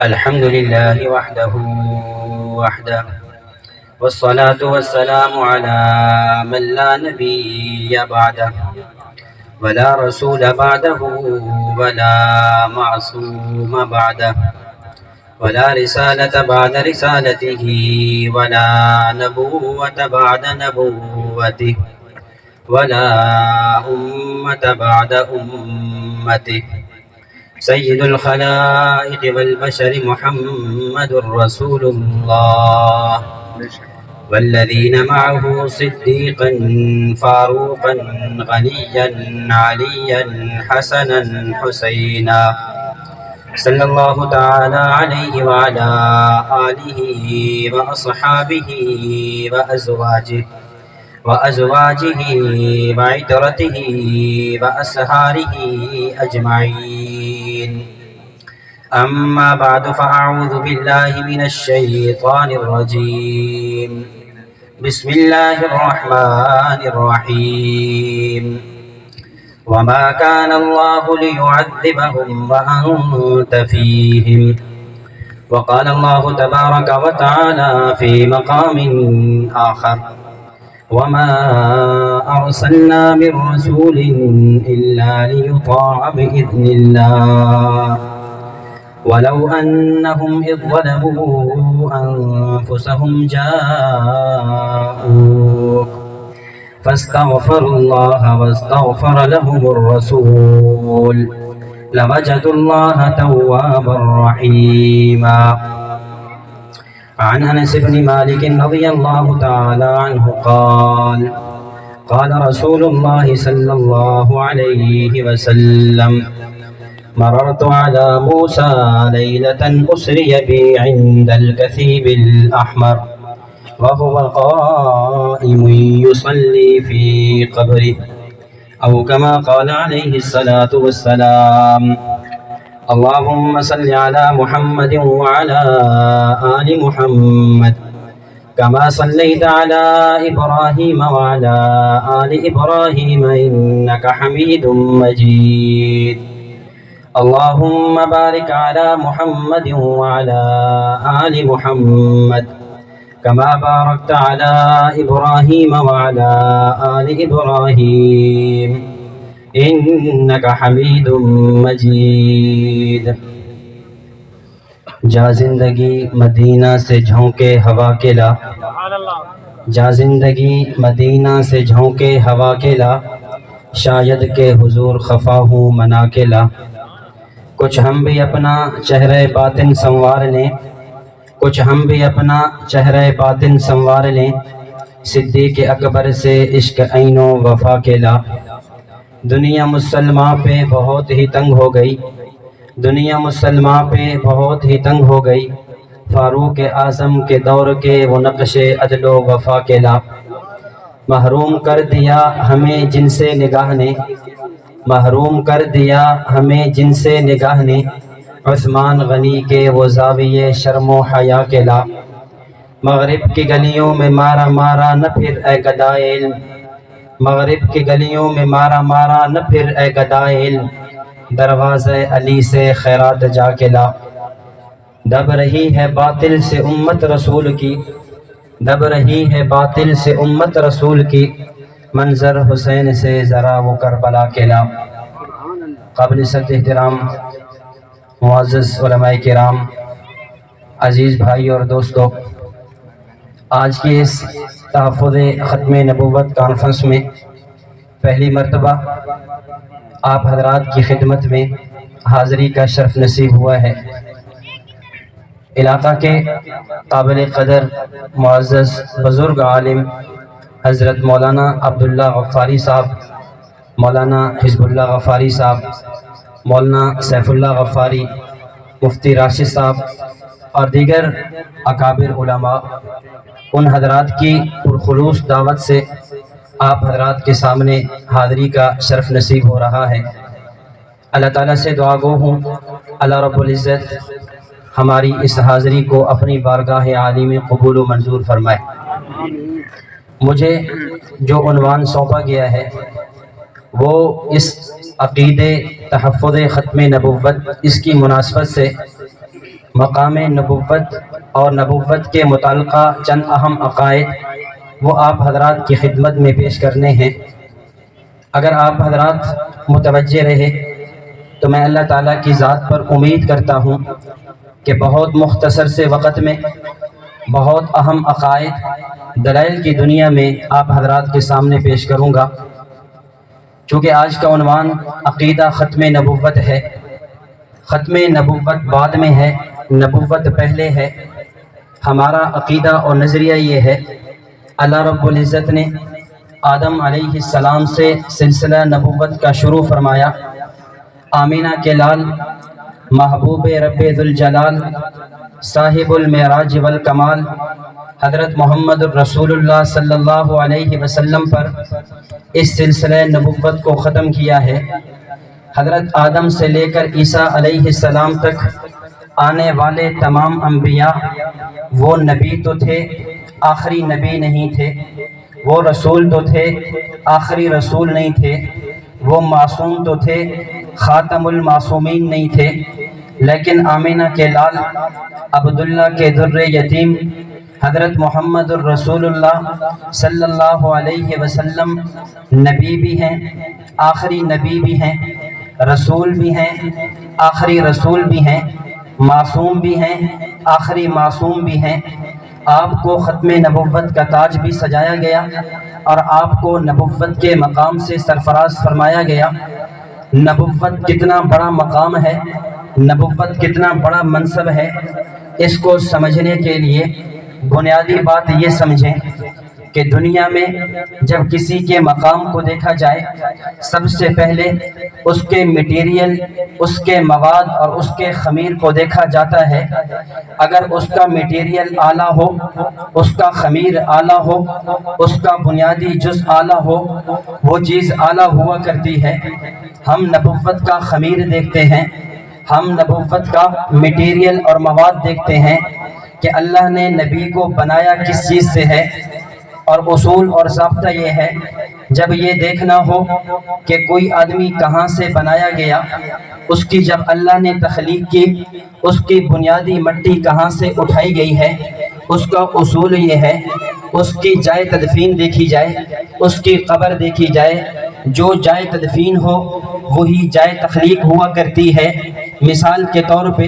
الحمد لله وحده والصلاة والسلام على من لا نبي بعده ولا رسول بعده ولا معصوم بعده ولا رسالة بعد رسالته ولا نبوة بعد نبوته ولا أمة بعد أمته. سيد الخلائق والبشر محمد رسول الله والذين معه صديقا فاروقا غنيا عليا حسنا حسينا صلى الله تعالى عليه وعلى آله وأصحابه وأزواجه وعترته وأصهاره أجمعين. أما بعد فأعوذ بالله من الشيطان الرجيم. بسم الله الرحمن الرحيم. وما كان الله ليعذبهم وأنت فيهم. وقال الله تبارك وتعالى في مقام آخر: وما أرسلنا من رسول إلا ليطاع بإذن الله ولو أنهم إذ ظلموا أنفسهم جاءوك فاستغفروا الله واستغفر لهم الرسول لوجدوا الله توابا رحيما. عن أنس بن مالك رضي الله تعالى عنه قال: قال رسول الله صلى الله عليه وسلم: مررت على موسى ليلة أسري بي عند الكثيب الأحمر وهو قائم يصلي في قبره، أو كما قال عليه الصلاة والسلام: اللهم صل على محمد وعلى آل محمد كما صليت على إبراهيم وعلى آل إبراهيم إنك حميد مجيد. اللهم بارك على محمد وعلى آل محمد كما باركت على إبراهيم وعلى آل إبراهيم إنك حميد مجيد. جا زندگی مدینہ سے جھونکے ہوا کے لا، جا زندگی مدینہ سے جھونکے ہوا کے لا، شاید کہ حضور خفا ہوں منا کے لا. کچھ ہم بھی اپنا چہرہ باطن سنوار لیں، کچھ ہم بھی اپنا چہرہ باطن سنوار لیں، صدیق اکبر سے عشق عین و وفا کے لا. دنیا مسلمہ پہ بہت ہی تنگ ہو گئی، دنیا مسلمہ پہ بہت ہی تنگ ہو گئی، فاروق اعظم کے دور کے وہ نقش عدل و وفا کے لا. محروم کر دیا ہمیں جن سے نگاہ نے، محروم کر دیا ہمیں جن سے نگاہ نے، عثمان غنی کے وہ زاویے شرم و حیا کے لا. مغرب کی گلیوں میں مارا مارا نہ پھر اے گدائے علم، مغرب کی گلیوں میں مارا مارا نہ پھر اے گدائے علم، دروازے علی سے خیرات جا کے لا. دب رہی ہے باطل سے امت رسول کی، دب رہی ہے باطل سے امت رسول کی، منظر حسین سے ذرا وہ کربلا کے لا. قابل صد احترام معزز علماء کرام، عزیز بھائی اور دوستو، آج کی اس تحفظ ختم نبوت کانفرنس میں پہلی مرتبہ آپ حضرات کی خدمت میں حاضری کا شرف نصیب ہوا ہے. علاقہ کے قابل قدر معزز بزرگ عالم حضرت مولانا عبداللہ غفاری صاحب، مولانا حزب اللہ غفاری صاحب، مولانا سیف اللہ غفاری، مفتی راشد صاحب اور دیگر اکابر علماء، ان حضرات کی پرخلوص دعوت سے آپ حضرات کے سامنے حاضری کا شرف نصیب ہو رہا ہے. اللہ تعالیٰ سے دعا گو ہوں اللہ رب العزت ہماری اس حاضری کو اپنی بارگاہ عالی میں قبول و منظور فرمائے. مجھے جو عنوان سونپا گیا ہے وہ اس عقیدے تحفظ ختم نبوت اس کی مناسبت سے مقام نبوت اور نبوت کے متعلقہ چند اہم عقائد وہ آپ حضرات کی خدمت میں پیش کرنے ہیں۔ اگر آپ حضرات متوجہ رہے تو میں اللہ تعالیٰ کی ذات پر امید کرتا ہوں کہ بہت مختصر سے وقت میں بہت اہم عقائد دلائل کی دنیا میں آپ حضرات کے سامنے پیش کروں گا۔ چونکہ آج کا عنوان عقیدہ ختم نبوت ہے، ختم نبوت بعد میں ہے، نبوت پہلے ہے۔ ہمارا عقیدہ اور نظریہ یہ ہے، اللہ رب العزت نے آدم علیہ السلام سے سلسلہ نبوت کا شروع فرمایا۔ آمینہ کے لال محبوب رب ذوالجلال صاحب المعراج والکمال حضرت محمد الرسول اللہ صلی اللہ علیہ وسلم پر اس سلسلہ نبوت کو ختم کیا ہے۔ حضرت آدم سے لے کر عیسیٰ علیہ السلام تک آنے والے تمام انبیاء وہ نبی تو تھے، آخری نبی نہیں تھے، وہ رسول تو تھے، آخری رسول نہیں تھے، وہ معصوم تو تھے، خاتم المعصومین نہیں تھے، لیکن آمینہ کے لال عبداللہ کے در یتیم حضرت محمد الرسول اللہ صلی اللہ علیہ وسلم نبی بھی ہیں، آخری نبی بھی ہیں، رسول بھی ہیں، آخری رسول بھی ہیں، معصوم بھی ہیں، آخری معصوم بھی ہیں۔ آپ کو ختم نبوت کا تاج بھی سجایا گیا اور آپ کو نبوت کے مقام سے سرفراز فرمایا گیا۔ نبوت کتنا بڑا مقام ہے، نبوت کتنا بڑا منصب ہے، اس کو سمجھنے کے لیے بنیادی بات یہ سمجھیں کہ دنیا میں جب کسی کے مقام کو دیکھا جائے، سب سے پہلے اس کے میٹیریل، اس کے مواد اور اس کے خمیر کو دیکھا جاتا ہے۔ اگر اس کا میٹیریل اعلیٰ ہو، اس کا خمیر اعلیٰ ہو، اس کا بنیادی جز اعلیٰ ہو، وہ چیز اعلیٰ ہوا کرتی ہے۔ ہم نبوت کا خمیر دیکھتے ہیں، ہم نبوت کا میٹیریل اور مواد دیکھتے ہیں کہ اللہ نے نبی کو بنایا کس چیز سے ہے، اور اصول اور ضابطہ یہ ہے جب یہ دیکھنا ہو کہ کوئی آدمی کہاں سے بنایا گیا، اس کی جب اللہ نے تخلیق کی، اس کی بنیادی مٹی کہاں سے اٹھائی گئی ہے، اس کا اصول یہ ہے اس کی جائے تدفین دیکھی جائے، اس کی قبر دیکھی جائے، جو جائے تدفین ہو وہی جائے تخلیق ہوا کرتی ہے۔ مثال کے طور پہ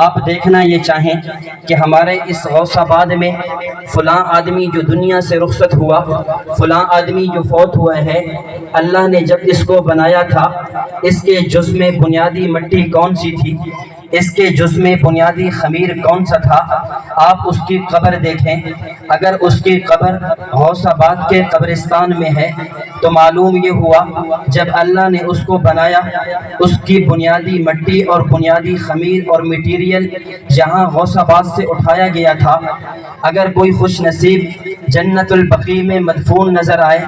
آپ دیکھنا یہ چاہیں کہ ہمارے اس غوث آباد میں فلاں آدمی جو دنیا سے رخصت ہوا، فلاں آدمی جو فوت ہوا ہے، اللہ نے جب اس کو بنایا تھا اس کے جز میں بنیادی مٹی کون سی تھی، اس کے جز میں بنیادی خمیر کون سا تھا۔ آپ اس کی قبر دیکھیں، اگر اس کی قبر غوث آباد کے قبرستان میں ہے تو معلوم یہ ہوا جب اللہ نے اس کو بنایا اس کی بنیادی مٹی اور بنیادی خمیر اور میٹیریل یہاں غوث آباد سے اٹھایا گیا تھا۔ اگر کوئی خوش نصیب جنت البقیع میں مدفون نظر آئے،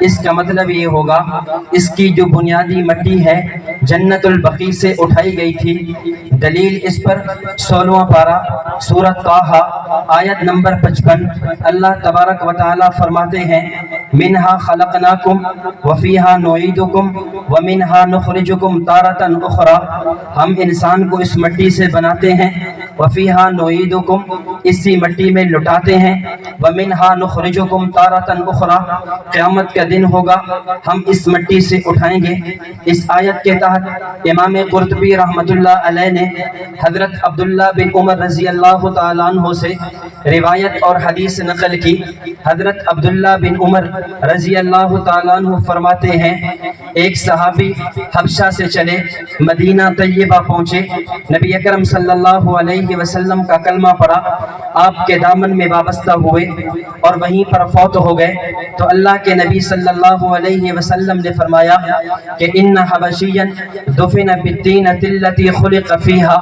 اس کا مطلب یہ ہوگا اس کی جو بنیادی مٹی ہے جنت البقیع سے اٹھائی گئی تھی۔ دلیل اس پر 16واں پارہ سورۃ طٰہٰ آیت نمبر 55 اللہ تبارک و تعالی فرماتے ہیں، منہا خلقناکم وفیہا نعیدکم ومنہا نخرجکم تارۃ اخری، ہم انسان کو اس مٹی سے بناتے ہیں، وفیہا نعیدکم اسی مٹی میں لٹاتے ہیں، ومنہا نخرجکم تارۃ اخری قیامت کا دن ہوگا ہم اس مٹی سے اٹھائیں گے۔ اس آیت کے تحت امام قرطبی رحمۃ اللہ علیہ نے حضرت عبداللہ بن عمر رضی اللہ تعالیٰ عنہ سے روایت اور حدیث نقل کی۔ حضرت عبداللہ بن عمر رضی اللہ تعالیٰ عنہ فرماتے ہیں، ایک صحابی حبشہ سے چلے مدینہ طیبہ پہنچے، نبی اکرم صلی اللہ علیہ وسلم کا کلمہ پڑھا، آپ کے دامن میں وابستہ ہوئے اور وہیں پر فوت ہو گئے تو اللہ کے نبی صلی اللہ علیہ وسلم نے فرمایا کہ ان حبشیا دفن بالطینۃ التی خلق فیہا،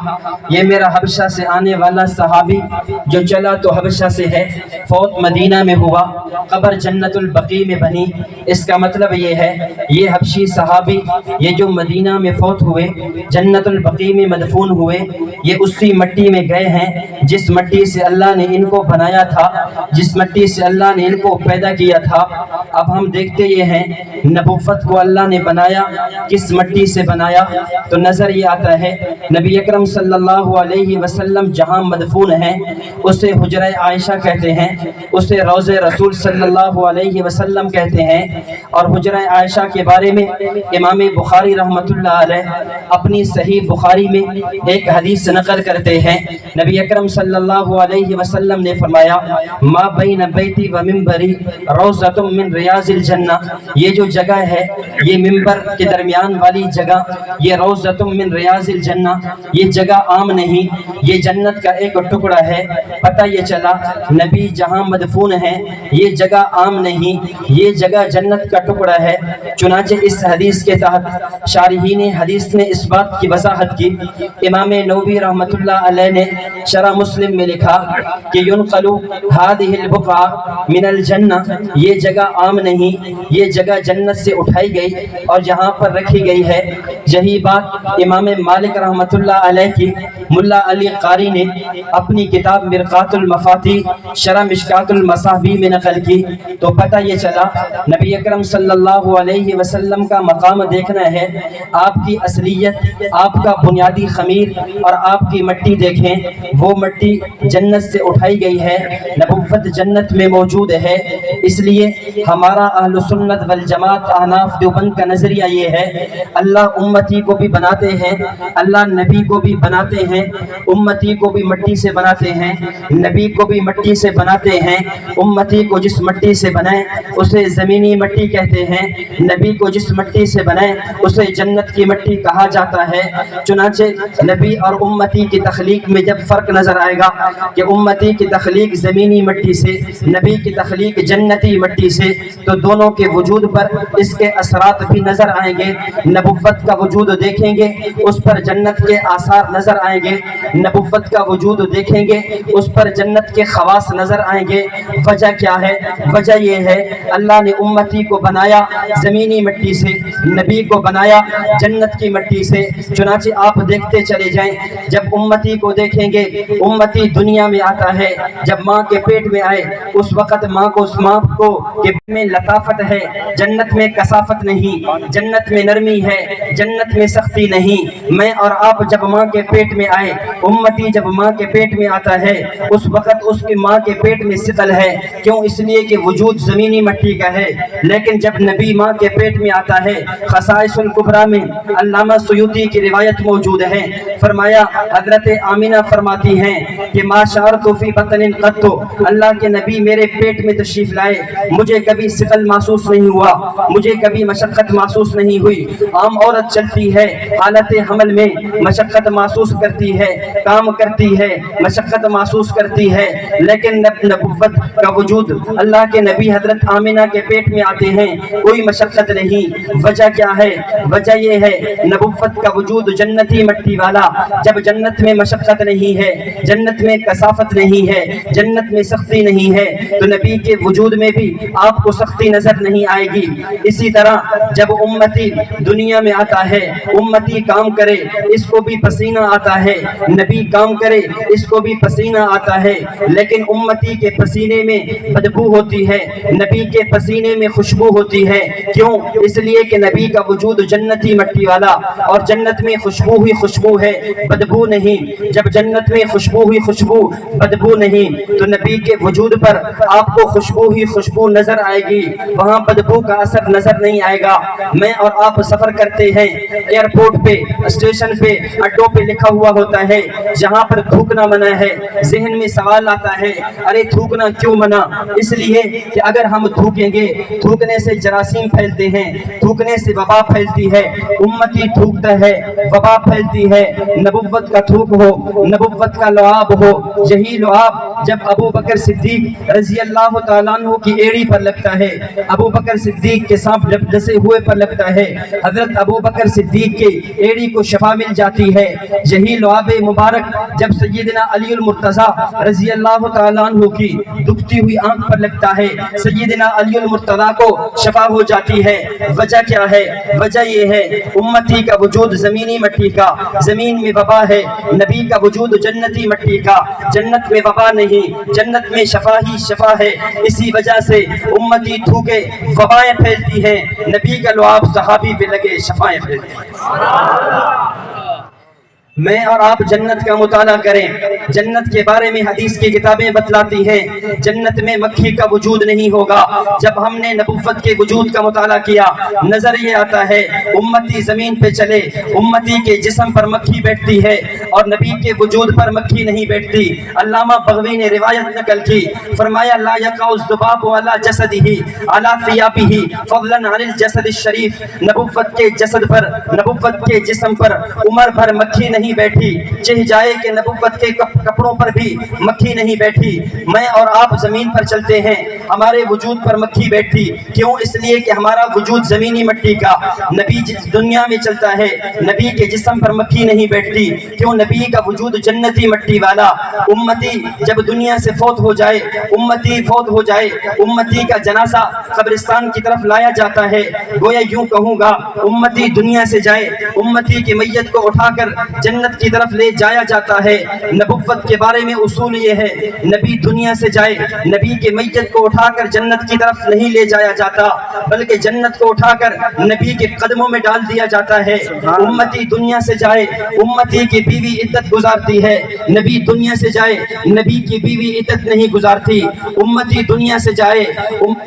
یہ میرا حبشہ سے آنے والا صحابی جو چلا تو حبشہ سے ہے، فوت مدینہ میں ہوا، قبر جنت البقیع میں بنی۔ اس کا مطلب یہ ہے یہ حبشی صحابی یہ جو مدینہ میں فوت ہوئے، جنت البقیع میں مدفون ہوئے، یہ اسی مٹی میں گئے ہیں جس مٹی سے سے اللہ نے ان کو بنایا تھا، جس مٹی سے اللہ نے ان کو پیدا کیا تھا، اب ہم دیکھتے یہ ہیں نبوت کو اللہ نے بنایا کس مٹی سے بنایا، تو نظر یہ آتا ہے نبی اکرم صلی اللہ علیہ وسلم جہاں مدفون ہیں اسے حجرہ عائشہ کہتے ہیں، اسے روضہ رسول صلی اللہ علیہ وسلم کہتے ہیں۔ اور حجرہ عائشہ کے بارے میں امام بخاری رحمۃ اللہ علیہ اپنی صحیح بخاری میں ایک حدیث نقل کرتے ہیں، نبی اکرم صلی اللہ علیہ وسلم نے فرمایا ما بین بیتی و منبری روضۃ من ریاض الجنہ، یہ جو جگہ ہے یہ منبر کے درمیان والی جگہ یہ روضۃ من ریاض الجنہ، یہ جگہ عام نہیں، یہ جنت کا ایک ٹکڑا ہے۔ پتہ یہ چلا نبی جہاں مدفون ہیں یہ جگہ عام نہیں، یہ جگہ جنت کا ٹکڑا ہے۔ چنانچہ اس حدیث کے تحت شارحین حدیث نے اس بات کی وضاحت کی، امام نووی رحمۃ اللہ علیہ نے شرح مسلم میں لکھا کہ ينقل هذه البقعة من الجنہ، یہ جگہ عام نہیں، یہ جگہ جنت سے اٹھائی گئی اور جہاں پر رکھی گئی ہے۔ یہی بات امام مالک رحمۃ اللہ علیہ کی ملا علی قاری نے اپنی کتاب مرقات المفاتیح شرح مشکات المصابیح میں نقل کی۔ تو پتہ یہ چلا نبی اکرم صلی اللہ علیہ وسلم کا مقام دیکھنا ہے، آپ کی اصلیت، آپ کا بنیادی خمیر اور آپ کی مٹی دیکھیں، وہ مٹی جنت سے اٹھائی گئی ہے، نبوت جنت میں موجود ہے۔ اس لیے ہمارا اہل سنت والجماعت احناف دیوبند کا نظریہ یہ ہے اللہ امتی کو بھی بناتے ہیں، اللہ نبی کو بھی بناتے ہیں، امتی کو بھی مٹی سے بناتے ہیں، نبی کو بھی مٹی سے بناتے ہیں۔ امتی کو جس مٹی سے بنائیں اسے زمینی مٹی کہتے ہیں، نبی کو جس مٹی سے بنائیں اسے جنت کی مٹی کہا جاتا ہے۔ چنانچہ نبی اور امتی کی تخلیق میں جب فرق نظر آئے گا کہ امتی کی تخلیق زمینی مٹی سے، نبی کی تخلیق جنتی مٹی سے، تو دونوں کے وجود پر اس کے اثرات بھی نظر آئیں گے۔ نبوت کا وجود دیکھیں گے اس پر جنت کے آثار نظر آئیں گے، نبوت کا وجود دیکھیں گے اس پر جنت کے خواص نظر آئیں گے۔ وجہ کیا ہے؟ وجہ یہ ہے اللہ نے امتی کو بنایا زمینی مٹی سے، نبی کو بنایا جنت کی مٹی سے۔ چنانچہ آپ دیکھتے چلے جائیں، جب امتی کو دیکھیں گے، امتی دنیا میں آتا ہے، جب ماں کے پیٹ میں آئے اس وقت ماں کو کہ میں لطافت ہے، جنت میں کثافت نہیں، جنت میں نرمی ہے، جنت میں سختی نہیں۔ میں اور آپ جب ماں کے پیٹ میں آئے، امتی جب ماں کے پیٹ میں آتا ہے اس وقت اس کی ماں کے پیٹ میں ثقل ہے، کیوں؟ اس لیے کہ وجود زمینی مٹی کا ہے۔ لیکن جب نبی ماں کے پیٹ میں آتا ہے، خصائص الکبریٰ میں علامہ سیوطی کی روایت موجود ہے، فرمایا حضرت آمینہ فرماتی ہیں کہ ما شعرت فی بطن قط، اللہ کے نبی میرے پیٹ میں تشریف لائے مجھے کبھی ثقل محسوس نہیں ہوا، مجھے کبھی مشقت محسوس نہیں ہوئی۔ عام عورت چلتی ہے حالت حمل میں مشقت محسوس کرتی ہے، کام کرتی ہے، مشقت محسوس کرتی ہے، لیکن نبوت کا وجود اللہ کے نبی حضرت آمینہ کے پیٹ میں آتے ہیں کوئی مشقت نہیں۔ وجہ کیا ہے؟ وجہ یہ ہے نبوت کا وجود جنتی مٹی والا، جب جنت میں مشقت نہیں ہے، جنت میں کثافت نہیں ہے، جنت میں سختی نہیں ہے، تو نبی کے وجود میں بھی آپ کو سختی نظر نہیں آئے گی۔ اسی طرح جب امتی دنیا میں آتا ہے، امتی کام کرے اس کو بھی پسینہ آتا ہے، نبی کام کرے اس کو بھی پسینہ آتا ہے، لیکن امتی کے پسینے میں بدبو ہوتی ہے، نبی کے پسینے میں خوشبو ہوتی ہے۔ کیوں؟ اس لیے کہ نبی کا وجود جنتی مٹی والا، اور جنت میں خوشبو ہی خوشبو ہے، بدبو نہیں۔ جب جنت میں خوشبو ہی خوشبو، بدبو نہیں، تو نبی کے وجود پر آپ کو خوشبو ہی خوشبو نظر آئے گی، وہاں بدبو کا اثر نظر نہیں آئے گا۔ میں اور آپ سفر کرتے ہیں، ایئرپورٹ پہ، اسٹیشن پہ، اڈوں پہ لکھا ہوا ہوتا ہے جہاں پر تھوکنا منع ہے، ذہن میں سوال آتا ہے ارے تھوکنا کیوں منع؟ اس لیے کہ اگر ہم تھوکیں گے، تھوکنے سے جراثیم پھیلتے ہیں، تھوکنے سے وبا پھیلتی ہے، امتی تھوکتا ہے وبا پھیلتی ہے۔ نبوت کا تھوک ہو، نبوت کا لعاب ہو، یہی لعاب جب ابو بکر صدیق رضی اللہ تعالیٰ عنہ کی ایڑی پر لگتا ہے، ابو بکر صدیق کے سانپ ڈسے ہوئے پر لگتا ہے، حضرت ابو بکر صدیق کے ایڑی کو شفا مل جاتی ہے۔ یہی لعاب مبارک جب سیدنا علی المرتضیٰ رضی اللہ تعالیٰ عنہ کی دکھتی ہوئی آنکھ پر لگتا ہے، سیدنا علی المرتضیٰ کو شفا ہو جاتی ہے۔ وجہ کیا ہے؟ وجہ یہ ہے امتی کا وجود زمینی مٹی کا، زمین میں وبا ہے، نبی کا وجود جنتی مٹی کا، جنت میں وبا نہیں، جنت میں شفا ہی شفا ہے، اسی وجہ سے امتی تھوکے وبائیں پھیلتی ہیں، نبی کا لعاب صحابی پہ لگے شفائیں پھیلتی ہیں۔ میں اور آپ جنت کا مطالعہ کریں، جنت کے بارے میں حدیث کی کتابیں بتلاتی ہیں جنت میں مکھی کا وجود نہیں ہوگا۔ جب ہم نے نبوت کے وجود کا مطالعہ کیا، نظر یہ آتا ہے امتی زمین پہ چلے، امتی کے جسم پر مکھی بیٹھتی ہے اور نبی کے وجود پر مکھی نہیں بیٹھتی۔ علامہ بغوی نے روایت نقل کی، فرمایا لا یقع الذباب علی جسدہ علی ثیابہ فضلا عن الجسد الشریف، نبوت کے جسد پر، نبوت کے جسم پر عمر بھر مکھی نہیں بیٹھی، چہ جائے کہ نبوت کے کپڑوں پر بھی مکھی نہیں بیٹھی۔ میں اور آپ زمین پر چلتے ہیں، ہمارے وجود پر مکھی بیٹھی، کیوں؟ اس لیے کہ ہمارا وجود زمینی مٹی کا، نبی جس دنیا میں چلتا ہے نبی کے جسم پر مکھی نہیں بیٹھتی، کیوں؟ نبی کا وجود جنتی مٹی والا۔ امتی جب دنیا سے فوت ہو جائے، امتی فوت ہو جائے، امتی کا جنازہ قبرستان کی طرف لایا جاتا ہے، گویا یوں کہوں گا امتی دنیا سے جائے، امتی کی میت کو اٹھا کر جنت کی طرف لے جایا جاتا ہے۔ نبوت کے بارے میں اصول یہ ہے، نبی دنیا سے جائے، نبی کے میت کو اٹھا کر جنت کی طرف نہیں لے جایا جاتا، بلکہ جنت کو اٹھا کر نبی کے قدموں میں ڈال دیا جاتا ہے۔ امتی دنیا سے جائے، امتی کی بیوی عدت گزارتی ہے، نبی دنیا سے جائے، نبی کی بیوی عدت نہیں گزارتی۔ امتی دنیا سے جائے،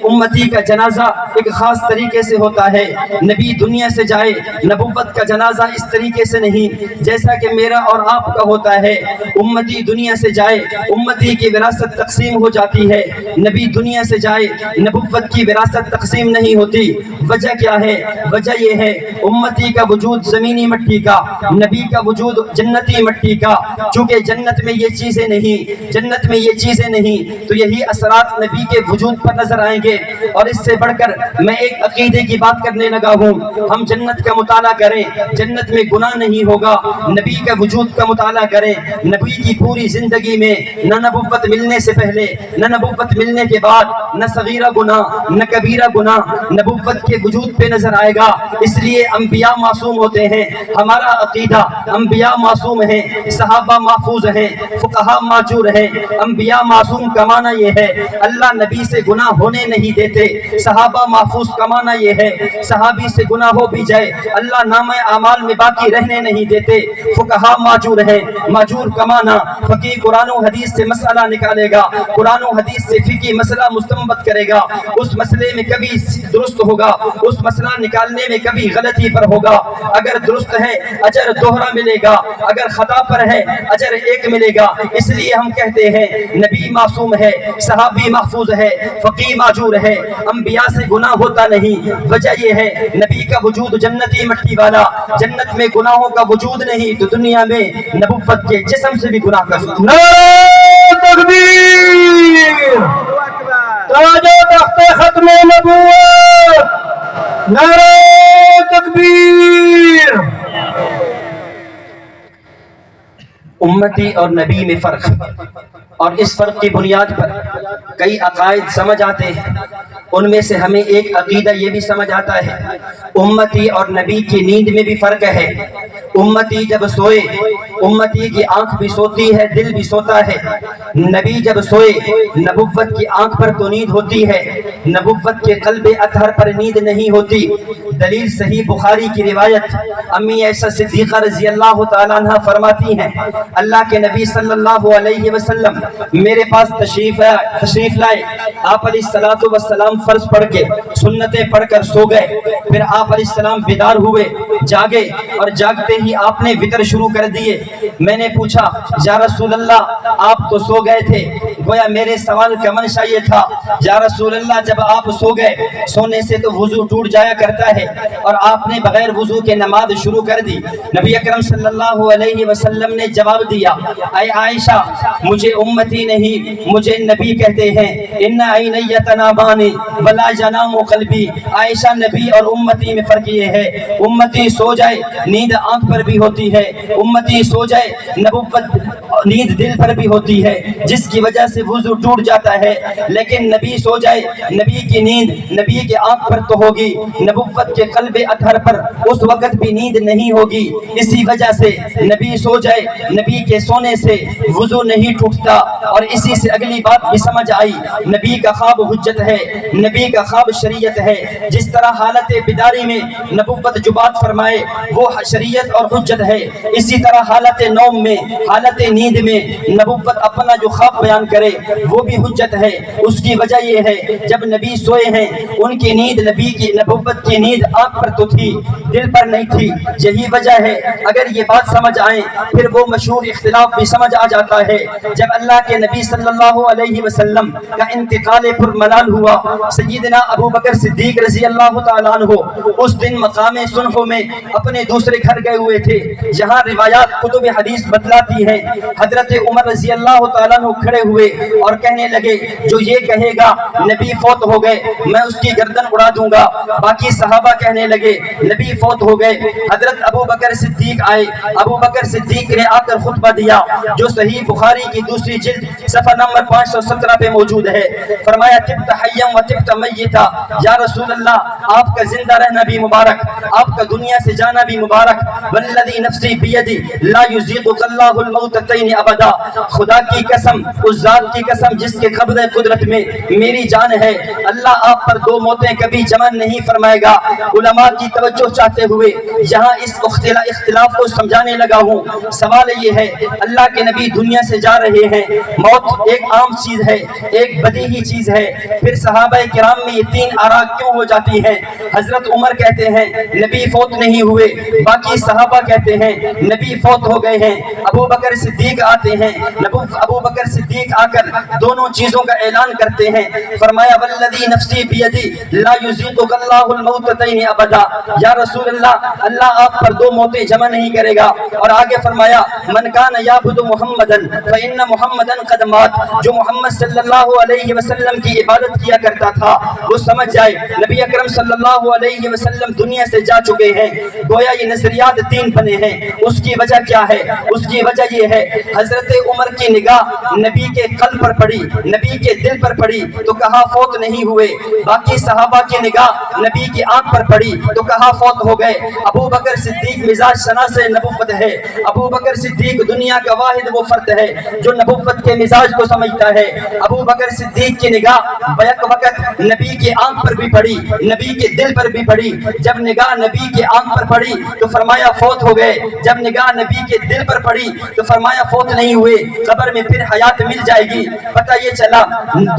امتی کا جنازہ ایک خاص طریقے سے ہوتا ہے، نبی دنیا سے جائے، نبوت کا جنازہ اس طریقے سے نہیں جیسا کہ میرا اور آپ کا ہوتا ہے۔ امتی دنیا سے جائے، امتی کی وراثت تقسیم ہو جاتی ہے، نبی دنیا سے جائے، نبوت کی وراثت تقسیم نہیں ہوتی۔ وجہ کیا ہے؟ وجہ یہ ہے امتی کا وجود زمینی مٹی کا، نبی کا وجود جنتی مٹی کا۔ چونکہ جنت میں یہ چیزیں نہیں، جنت میں یہ چیزیں نہیں، تو یہی اثرات نبی کے وجود پر نظر آئیں گے۔ اور اس سے بڑھ کر میں ایک عقیدے کی بات کرنے لگا ہوں، ہم جنت کا مطالعہ کریں، جنت میں گناہ نہیں ہوگا۔ نبی کا وجود کا مطالعہ کریں، نبی کی پوری زندگی میں نہ نبوت ملنے سے پہلے، نہ نبوت ملنے کے بعد، نہ صغیرہ گناہ نہ کبیرہ گناہ نبوت کے وجود پہ نظر آئے گا۔ اس لیے انبیاء معصوم ہوتے ہیں، ہمارا عقیدہ انبیاء معصوم ہیں، صحابہ محفوظ ہیں، فقہاء معجور ہیں۔ انبیاء معصوم کا معنی یہ ہے اللہ نبی سے گناہ ہونے نہیں دیتے، صحابہ محفوظ کا معنی یہ ہے صحابی سے گناہ ہو بھی جائے اللہ نامہ اعمال میں باقی رہنے نہیں دیتے۔ فقہاء معجور ہیں، معجور کا معنی فقیہ قرآن و حدیث سے مسئلہ نکالے گا، قرآن و حدیث سے فقہی مسئلہ مستنبط کرے گا، اس مسئلے میں کبھی درست ہوگا، اس مسئلہ نکالنے میں کبھی غلطی پر ہوگا، اگر درست ہے اجر دوہرا ملے گا، اگر خطا پر ہے اجر ایک ملے گا۔ اس لیے ہم کہتے ہیں نبی معصوم ہے، صحابی محفوظ ہے، فقیہ معجور ہے، انبیاء سے گناہ ہوتا نہیں۔ وجہ یہ ہے نبی کا وجود جنتی مٹی والا، جنت میں گناہوں کا وجود نہیں، تو دنیا میں نبوت کے جسم سے بھی گناہ کر سکتے۔ نعرہ تکبیر، تاج تخت ختم نبوت، نعرہ تکبیر۔ امتی اور نبی میں فرق، اور اس فرق کی بنیاد پر کئی عقائد سمجھ آتے ہیں۔ ان میں سے ہمیں ایک عقیدہ یہ بھی سمجھ آتا ہے امتی اور نبی کی نیند میں بھی فرق ہے۔ امتی جب سوئے، امتی کی آنکھ بھی سوتی ہے، دل بھی سوتا ہے۔ نبی جب سوئے، نبوت کی آنکھ پر تو نیند ہوتی ہے، نبوت کے قلب اطہر پر نیند نہیں ہوتی۔ دلیل صحیح بخاری کی روایت، امی عائشہ صدیقہ رضی اللہ تعالیٰ عنہ فرماتی ہیں اللہ کے نبی صلی اللہ علیہ وسلم میرے پاس تشریف لائے، آپ علیہ السلام فرض پڑھ کے سنتیں پڑھ کر سو گئے، پھر آپ علیہ السلام بیدار ہوئے، جاگے، اور جاگتے ہی آپ نے وطر شروع کر دیے۔ میں نے پوچھا یا رسول اللہ آپ تو سو گئے تھے، گویا میرے سوال کا منشا یہ تھا یا رسول اللہ جب آپ سو گئے، سونے سے تو وضو ٹوٹ جایا کرتا ہے، اور آپ نے بغیر وضو کے نماز شروع کر دی۔ نبی اکرم صلی اللہ علیہ وسلم نے جواب دیا اے عائشہ مجھے امتی نہیں، مجھے نبی کہتے ہیں۔ ان عینی تنامان ولا ینام قلبی، عائشہ نبی اور امتی میں فرق یہ ہے، امتی سو جائے نیند آنکھ پر بھی ہوتی ہے، امتی سو جائے نبوت نیند دل پر بھی ہوتی ہے، جس کی وجہ سے وضو ٹوٹ جاتا ہے، لیکن نبی سو جائے نبی کی نیند نبی کے آنکھ پر تو ہوگی، نبوت کے قلب اطہر پر اس وقت بھی نیند نہیں ہوگی، اسی وجہ سے نبی سو جائے نبی کے سونے سے وضو نہیں ٹوٹتا۔ اور اسی سے اگلی بات بھی سمجھ آئی، نبی کا خواب حجت ہے، نبی کا خواب شریعت ہے، جس طرح حالت بیداری میں نبوت جو بات فرمائے وہ شریعت اور حجت ہے، اسی طرح حالت نوم میں حالت نیند میں نبوت اپنا جو خواب بیان کرے وہ بھی حجت ہے۔ اس کی وجہ یہ ہے جب نبی سوئے ہیں ان کی نیند نبی کی نبوت کی نیند آنکھ پر تو تھی دل پر نہیں تھی، یہی وجہ ہے۔ اگر یہ بات سمجھ آئے پھر وہ مشہور اختلاف بھی سمجھ آ جاتا ہے۔ جب اللہ کے نبی صلی اللہ علیہ وسلم کا انتقال پرملال ہوا، سیدنا ابو بکر صدیق رضی اللہ تعالیٰ عنہ اس دن مقام سنحو میں اپنے دوسرے گھر گئے ہوئے تھے، جہاں روایات کتب حدیث بتلاتی ہیں۔ حضرت عمر رضی اللہ تعالیٰ عنہ کھڑے ہوئے اور کہنے لگے جو یہ کہے گا نبی فوت ہو گئے میں اس کی گردن اڑا دوں گا۔ باقی صحابہ کہنے لگے نبی فوت ہو گئے۔ حضرت ابو بکر صدیق آئے، ابو بکر صدیق نے آ کر خطبہ دیا جو صحیح بخاری کی دوسری جلد صفحہ نمبر 517 پہ موجود ہے۔ فرمایا تبت حیا و تبت میتا، یا رسول اللہ آپ کا زندہ رہنا بھی مبارک، آپ کا دنیا سے جانا بھی مبارک، والذی نفسی بیدی لا یذیقک اللہ الموتتین ابدا، خدا کی قسم اس ذات کی قسم جس کے قبضہ قدرت میں میری جان ہے، اللہ آپ پر دو موتیں کبھی جمع نہیں فرمائے گا۔ علماء کی توجہ چاہتے ہوئے یہاں اس اختلاف کو سمجھانے لگا ہوں۔ سوال یہ ہے اللہ کے نبی دنیا سے جا رہے ہیں، موت ایک عام چیز ہے، ایک بدیہی چیز ہے، پھر صحابہ کرام میں یہ تین آراء کیوں ہو جاتی ہیں؟ حضرت عمر کہتے ہیں نبی فوت نہیں ہوئے، باقی صحابہ کہتے ہیں نبی فوت ہو گئے ہیں۔ ابو بکر صدیق آتے ہیں، ابو بکر صدیق آ کر دونوں چیزوں کا اعلان کرتے ہیں۔ فرمایا والذی نفسی بیدی لا یذیقک اللہ الموتتین ابدا، یا رسول اللہ اللہ آپ پر دو موتیں جمع نہیں کرے گا۔ اور آگے فرمایا من کان یعبد محمدا فإن محمدا قد مات، جو محمد صلی اللہ علیہ وسلم کی عبادت کیا کرتا تھا وہ سمجھ جائے نبی اکرم صلی اللہ علیہ وسلم دنیا سے جا چکے ہیں۔ گویا یہ نظریات تین بنے ہیں۔ اس کی وجہ کیا ہے؟ اس کی وجہ یہ ہے حضرت عمر کی نگاہ نبی کے قلب پر پڑی، نبی کے دل پر پڑی تو کہا فوت نہیں ہوئے، باقی صحابہ کی نگاہ نبی کی آنکھ پر پڑی تو کہا فوت ہو گئے۔ ابو بکر صدیق مزاج شناس نبوت ہے، ابو بکر صدیق دنیا کا واحد وہ فرد ہے جو نبوت کے مزاج کو سمجھتا ہے۔ ابو بکر صدیق کی نگاہ بیک وقت نبی کی آنکھ پر بھی پڑی، نبی کے دل پر بھی پڑی۔ جب نگاہ نبی کی آنکھ پر پڑی تو فرمایا فوت ہو گئے، جب نگاہ نبی کے دل پر پڑی تو فرمایا فوت نہیں ہوئے، قبر میں پھر حیات مل جائے گی۔ پتہ یہ چلا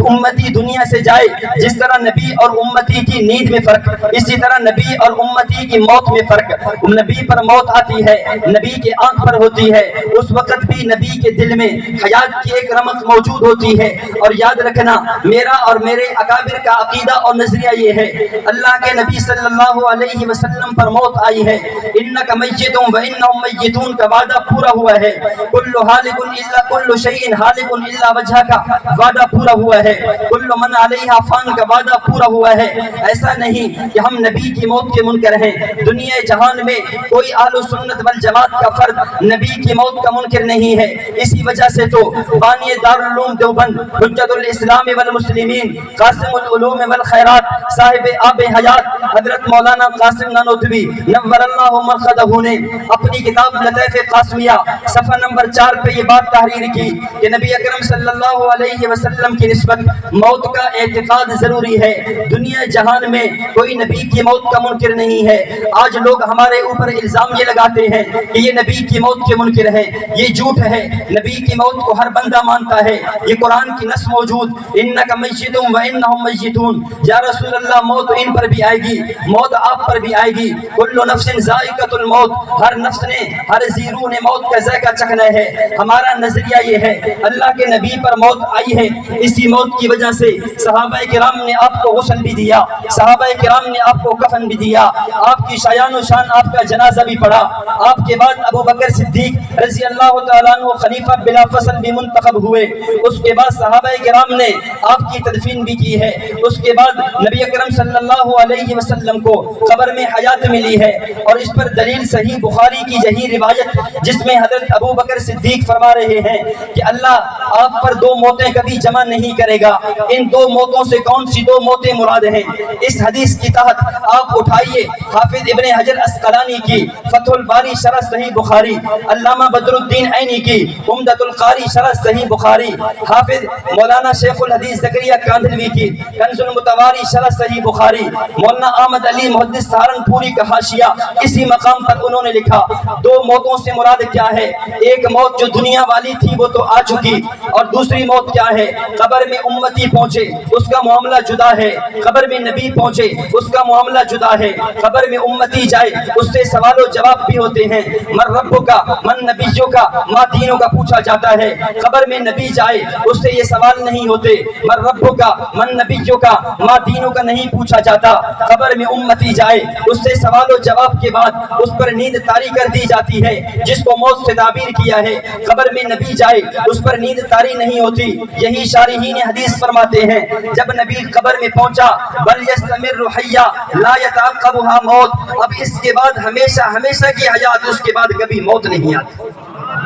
امتی دنیا سے جائے، جس طرح نبی اور امتی کی نیند میں فرق، اسی طرح نبی اور امتی کی موت میں فرق۔ نبی پر موت آتی ہے، نبی کے آنکھ پر ہوتی ہے، اس وقت بھی نبی کے دل میں حیات کی ایک رمق موجود ہوتی ہے۔ اور یاد رکھنا میرا اور میرے اکابر کا عقیدہ اور نظریہ یہ ہے اللہ کے نبی صلی اللہ علیہ وسلم پر موت آئی ہے، انک میت و انہم میتون کا وعدہ پورا ہوا ہے، کل ہالک الا کل شیء ہالک الا وجہ کا وعدہ پورا ہوا ہے، کل من علیہا فان کا وعدہ پورا ہوا ہے۔ ایسا نہیں کہ ہم نبی کی موت کے منکر ہیں، دنیا جہان میں کوئی اہل سنت والجماعت کا فرد نبی کی موت کا منکر نہیں ہے۔ اسی وجہ سے تو بانی دارالعلوم دیوبند حجت الاسلام والمسلمین قاسم العلوم والخیرات صاحب آب حیات حضرت مولانا قاسم نانوتوی نور اللہ مرقدہ نے اپنی کتاب لطائف قاسمیہ صفحہ نمبر 4 پہ یہ بات تحریر کی کہ نبی اکرم صلی اللہ علیہ وسلم کی نسبت موت کا اعتقاد ضروری ہے۔ دنیا جہان میں کوئی نبی کی موت کا منکر نہیں ہے۔ آج لوگ ہمارے اوپر الزام یہ لگاتے ہیں کہ یہ نبی کی موت کے منکر ہیں، یہ جھوٹ ہے۔ نبی کی موت کو ہر بندہ مانتا ہے، یہ قرآن کی نص موجود انک میت و انہم میتون، یا رسول اللہ موت ان پر بھی آئے گی، موت آپ پر بھی آئے گی، کل نفس ذائقۃ الموت، ہر نفس نے ہر ذی روح نے موت کا ذائقہ چکھنا ہے۔ ہمارا نظریہ یہ ہے اللہ کے نبی پر موت آئی ہے، اسی موت کی وجہ سے صحابہ کرام نے آپ کو غسل بھی دیا، صحابہ کرام نے آپ کو کفن بھی دیا، آپ کی شایان و شان آپ کا جنازہ بھی پڑھا۔ آپ کے بعد ابو بکر صدیق رضی اللہ تعالیٰ عنہ خلیفہ بلا فصل بھی منتخب ہوئے۔ ہوئے، اس کے بعد صحابہ کرام نے آپ کی تدفین بھی کی ہے، اس کے بعد نبی اکرم صلی اللہ علیہ وسلم کو قبر میں حیات ملی ہے، اور اس پر دلیل صحیح بخاری کی یہی روایت جس میں حضرت ابو بکر صدیق فرما رہے ہیں کہ اللہ آپ پر دو موتیں کبھی جمع نہیں کرے گا، ان دو موتوں سے کون سی دو موتیں مراد ہیں؟ اس حدیث کی تحت آپ اٹھائیے حافظ ابن حجر اسقلانی کی فتح الباری شرح صحیح بخاری، علامہ بدر الدین عینی کی عمدۃ القاری شرح صحیح بخاری، حافظ مولانا شیخ الحدیث زکریا کاندھلوی کی کنز المتواری شرح صحیح بخاری، مولانا احمد علی محدث سہارنپوری کا حاشیہ اسی مقام پر انہوں نے لکھا دو موتوں سے مراد کیا ہے؟ ایک موت جو دنیا والی تھی وہ تو آ چکی، اور دوسری موت کیا ہے؟ قبر میں امتی پہنچے اس کا معاملہ جدا ہے، قبر میں نبی پہنچے اس کا معاملہ جدا ہے، قبر میں امتی جائے اس سے سوال و جواب بھی ہوتے ہیں، من ربک کا من نبیوں کا ما دینوں کا پوچھا جاتا ہے، قبر میں نبی جائے اس سے یہ سوال نہیں ہوتے، من ربک کا من نبیوں کا ما دینوں کا نہیں پوچھا جاتا، قبر میں امتی جائے اس سے سوال و جواب کے بعد اس پر نیند طاری کر دی جاتی ہے، جس کو موت سے تعبیر کیا ہے، قبر میں نبی جائے اس پر نیند طاری نہیں ہوتی۔ یہی شارحین حدیث فرماتے ہیں جب نبی قبر میں پہنچا بل یستمر حیا لا یتعقبها موت، اب اس کے بعد ہمیشہ ہمیشہ کی حیات، اس کے بعد کبھی موت نہیں آتی۔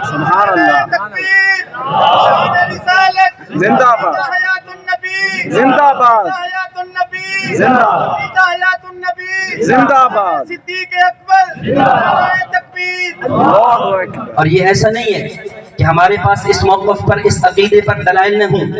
سبحان اللہ، زندہ باد، زندہ باد، زندہ باد، صدیق اکبر، تکبیر، اللہ اکبر۔ اور یہ ایسا نہیں ہے کہ ہمارے پاس اس موقف پر اس عقیدے پر دلائل نہ ہوں،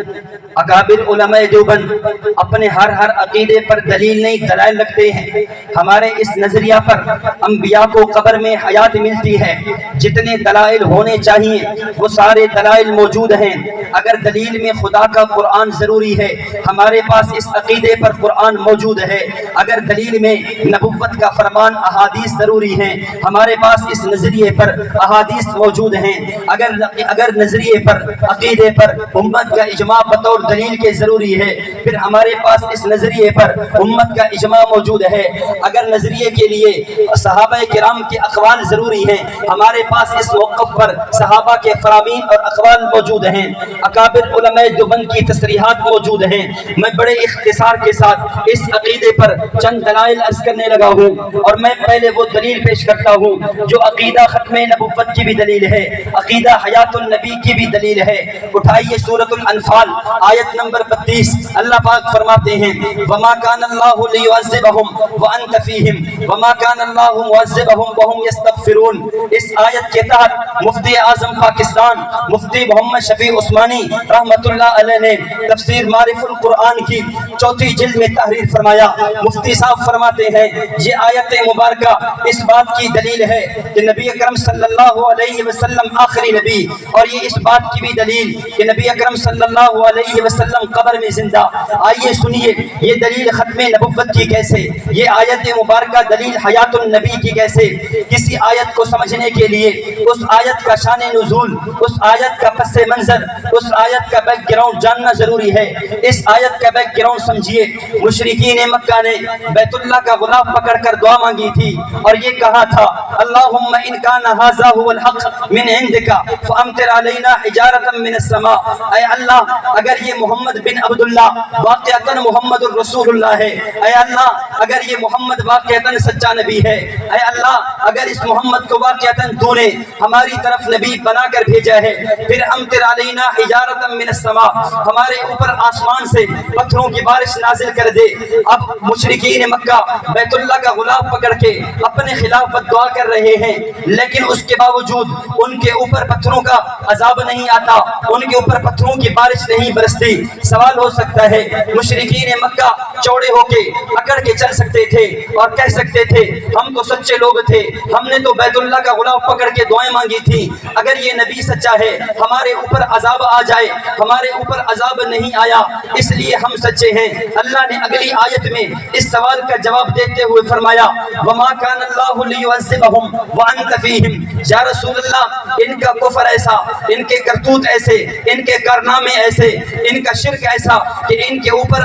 اکابر علماء دیوبند اپنے ہر عقیدے پر دلیل نہیں دلائل رکھتے ہیں۔ ہمارے اس نظریہ پر انبیاء کو قبر میں حیات ملتی ہے، جتنے دلائل ہونے چاہیے وہ سارے دلائل موجود ہیں۔ اگر دلیل میں خدا کا قرآن ضروری ہے، ہمارے پاس اس عقیدے پر قرآن موجود ہے۔ اگر دلیل میں نبوت کا فرمان احادیث ضروری ہیں، ہمارے پاس اس نظریے پر احادیث موجود ہیں۔ اگر نظریے پر عقیدے پر امت کا اجماع بطور دلیل کے ضروری ہے، پھر ہمارے پاس اس نظریے پر امت کا اجماع موجود ہے۔ اگر نظریے کے لیے صحابہ کرام کے اقوال ضروری ہیں، ہمارے پاس اس موقف پر صحابہ کے فرامین اور اقوال موجود ہیں۔ اکابر علماء دیوبند کی تصریحات موجود ہیں۔ میں بڑے اختصار کے ساتھ اس عقیدے پر چند دلائل عرض کرنے لگا ہوں، اور میں پہلے وہ دلیل پیش کرتا ہوں جو عقیدہ ختم نبوت کی بھی دلیل ہے، عقیدہ حیات النبی کی بھی دلیل ہے۔ اٹھائیے سورۃ الانفال آیت نمبر 32، اللہ پاک فرماتے ہیں وما کان اللہ لیعذبہم وانت فیہم وما کان اللہ معذبہم وہم یستغفرون۔ اس آیت کے تحت مفتی اعظم پاکستان مفتی محمد شفیع عثمانی رحمۃ اللہ علیہ نے تفسیر معرف القرآن کی 4 جلد میں تحریر فرمایا۔ مفتی صاحب فرماتے ہیں یہ آیت مبارکہ اس بات کی دلیل ہے کہ نبی اکرم صلی اللہ علیہ وسلم آخری نبی، اور یہ اس بات کی بھی دلیل کہ نبی اکرم صلی اللہ علیہ وسلم قبر میں زندہ۔ آئیے سنیے یہ دلیل ختم نبوت کی کیسے، یہ آیت مبارکہ دلیل حیات النبی کی کیسے۔ کسی آیت کو سمجھنے کے لیے اس آیت کا شان نزول، اس آیت کا پس منظر، اس آیت کا بیک گراؤنڈ جاننا ضروری ہے۔ اس آیت کا بیک گراؤنڈ سمجھیے۔ مشرکین مکہ نے بیت اللہ کا غلاف پکڑ کر دعا مانگی تھی اور یہ کہا تھا اللہم ان کان ھذا ھو الحق من عندک فامطر علینا حجارۃ من السماء، اے اللہ اگر یہ محمد بن عبداللہ واقعتاً محمد الرسول اللہ ہے، اے اللہ اگر یہ محمد واقعتاً سچا نبی ہے، اے اللہ اگر اس محمد کو واقعتاً تو نے ہماری طرف نبی بنا کر بھیجا ہے، پھر امطر علینا حجارۃ من السماء، ہمارے اوپر آسمان سے پتھروں کی بارش نازل کر دے۔ اب مشرکین مکہ بیت اللہ کا غلاف پکڑ کے اپنے خلاف دعا کر رہے ہیں، لیکن اس کے باوجود ان کے اوپر پتھروں کا عذاب نہیں آتا، ان کے اوپر پتھروں کی بارش نہیں برستی۔ سوال ہو سکتا ہے مشرکین مکہ چوڑے ہو کے اکڑ کے چل سکتے تھے اور کہہ سکتے تھے ہم تو سچے لوگ تھے، ہم نے تو بیت اللہ کا غلاف پکڑ کے دعائیں مانگی تھی، اگر یہ نبی سچا ہے ہمارے اوپر عذاب آ جائے، ہمارے اوپر عذاب نہیں آیا اس لیے ہم سچے ہیں۔ اللہ نے اگلی آیت میں اس سوال کا جواب دیتے ہوئے فرمایا وما کان اللہ لیعذبہم وانت فیہم، یا رسول اللہ ان کا کفر ایسا، ان کے کرتوت ایسے، ان کے کارنامے ایسے، ان کا شرک ایسا کہ ان کے اوپر